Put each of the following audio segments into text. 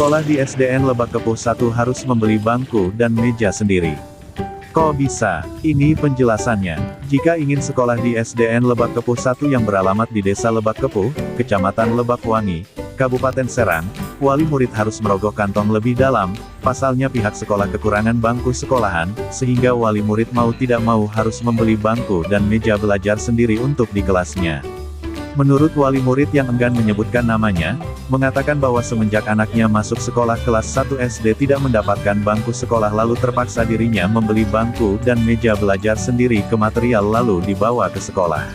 Sekolah di SDN Lebak Kepuh 1 harus membeli bangku dan meja sendiri. Kok bisa? Ini penjelasannya. Jika ingin sekolah di SDN Lebak Kepuh 1 yang beralamat di Desa Lebak Kepuh, Kecamatan Lebakwangi, Kabupaten Serang, wali murid harus merogoh kantong lebih dalam. Pasalnya pihak sekolah kekurangan bangku sekolahan, sehingga wali murid mau tidak mau harus membeli bangku dan meja belajar sendiri untuk di kelasnya. Menurut wali murid yang enggan menyebutkan namanya, mengatakan bahwa semenjak anaknya masuk sekolah kelas 1 SD tidak mendapatkan bangku sekolah lalu terpaksa dirinya membeli bangku dan meja belajar sendiri ke material lalu dibawa ke sekolah.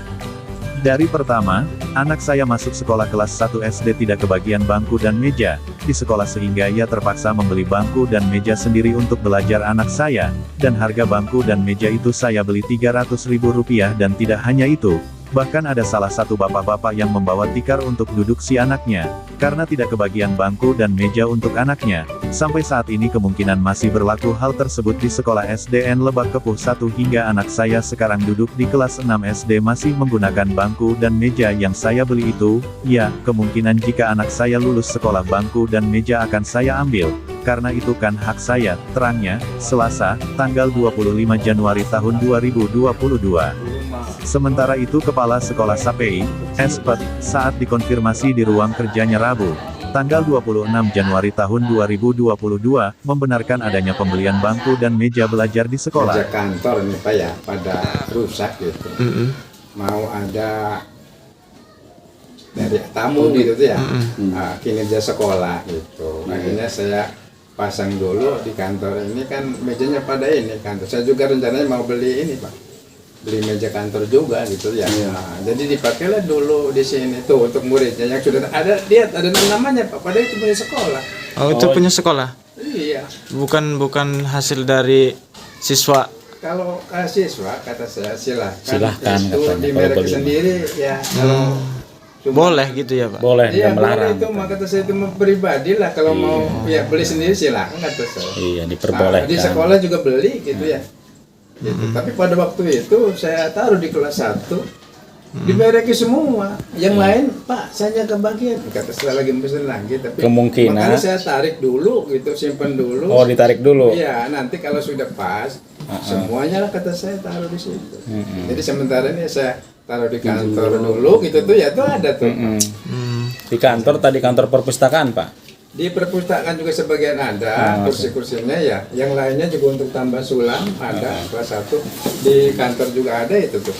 Dari pertama, anak saya masuk sekolah kelas 1 SD tidak kebagian bangku dan meja di sekolah sehingga ia terpaksa membeli bangku dan meja sendiri untuk belajar anak saya, dan harga bangku dan meja itu saya beli Rp300.000 dan tidak hanya itu. Bahkan ada salah satu bapak-bapak yang membawa tikar untuk duduk si anaknya, karena tidak kebagian bangku dan meja untuk anaknya. Sampai saat ini kemungkinan masih berlaku hal tersebut di sekolah SDN Lebak Kepuh 1 hingga anak saya sekarang duduk di kelas 6 SD masih menggunakan bangku dan meja yang saya beli itu. Ya, kemungkinan jika anak saya lulus sekolah bangku dan meja akan saya ambil, karena itu kan hak saya, terangnya, Selasa, tanggal 25 Januari tahun 2022. Sementara itu Kepala Sekolah SAPEI, Espet, saat dikonfirmasi di ruang kerjanya Rabu, tanggal 26 Januari tahun 2022, membenarkan adanya pembelian bangku dan meja belajar di sekolah. Meja kantor nih Pak ya, pada rusak gitu. Mau ada dari tamu gitu tuh ya, kinerja sekolah gitu. Akhirnya saya pasang dulu di kantor ini kan mejanya pada ini kantor. Saya juga rencananya mau beli ini Pak. Beli meja kantor juga gitu ya. Nah, jadi dipakailah dulu di sini tuh untuk muridnya yang sudah ada, lihat ada namanya Pak, padahal itu punya sekolah. Oh, itu punya sekolah? Iya. Bukan hasil dari siswa. Kalau siswa kata saya silahkan itu katanya, di kalau merek beli. sendiri ya. Kalau Boleh gitu ya Pak? Boleh, iya, nggak melarang. itu maka kata saya itu pribadi lah, kalau mau ya beli sendiri silakan kata saya. Iya, diperbolehkan. Di sekolah juga beli gitu ya. Gitu. Tapi pada waktu itu saya taruh di kelas 1 dimereki semua. Yang lain Pak saya kebagian, kata saya lagi pesen lagi, tapi Kemungkinan makanya saya tarik dulu gitu, simpen dulu. Oh, ditarik dulu. Iya, nanti kalau sudah pas semuanya lah kata saya taruh di situ. Jadi sementara ini saya taruh di kantor dulu gitu tuh ya, tuh ada tuh. Di kantor tadi, kantor perpustakaan Pak. Di perpustakaan juga sebagian ada, kursi-kursinya ya. Yang lainnya juga untuk tambah sulam ada, kelas 1. Di kantor juga ada itu tuh.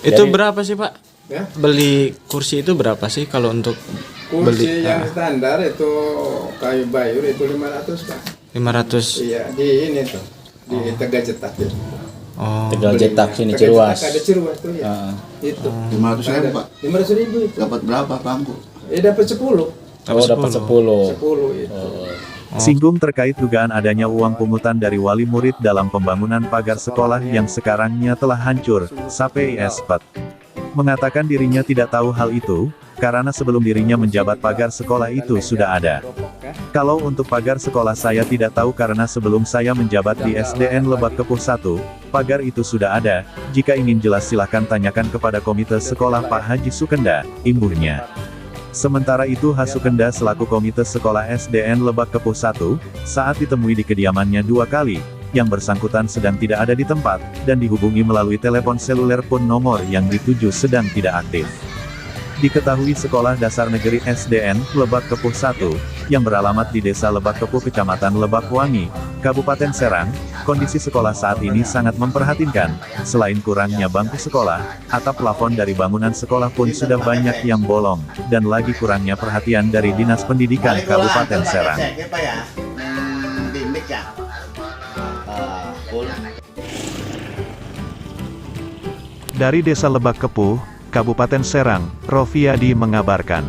Itu berapa sih Pak? Ya. Beli kursi itu berapa sih kalau untuk Kursi yang standar itu kayu bayur itu 500 Pak. 500? Iya, di ini tuh. Di Tegal Cetak ya. Oh. Tegal Cetak sini Tegal Ciruas. Cetak ada Ciruas tuh ya. Itu. 500.000 Pak. 500.000 itu. Dapat berapa bangku? Dapat 10. Oh, dapat 10. 10 itu. Singgung terkait dugaan adanya uang pungutan dari wali murid dalam pembangunan pagar sekolah yang sekarangnya telah hancur, SAPEI Espet mengatakan dirinya tidak tahu hal itu, karena sebelum dirinya menjabat pagar sekolah itu sudah ada. Kalau untuk pagar sekolah saya tidak tahu karena sebelum saya menjabat di SDN Lebak Kepuh 1, pagar itu sudah ada. Jika ingin jelas silahkan tanyakan kepada komite sekolah Pak Haji Sukenda, imbuhnya. Sementara itu Hasukenda selaku komite sekolah SDN Lebak Kepuh 1, saat ditemui di kediamannya 2 kali, yang bersangkutan sedang tidak ada di tempat, dan dihubungi melalui telepon seluler pun nomor yang dituju sedang tidak aktif. Diketahui Sekolah Dasar Negeri SDN Lebak Kepuh 1, yang beralamat di Desa Lebak Kepuh Kecamatan Lebakwangi, Kabupaten Serang, kondisi sekolah saat ini sangat memprihatinkan. Selain kurangnya bangku sekolah, atap plafon dari bangunan sekolah pun sudah banyak yang bolong, dan lagi kurangnya perhatian dari Dinas Pendidikan Kabupaten Serang. Dari Desa Lebak Kepuh, Kabupaten Serang, Rofiadi mengabarkan.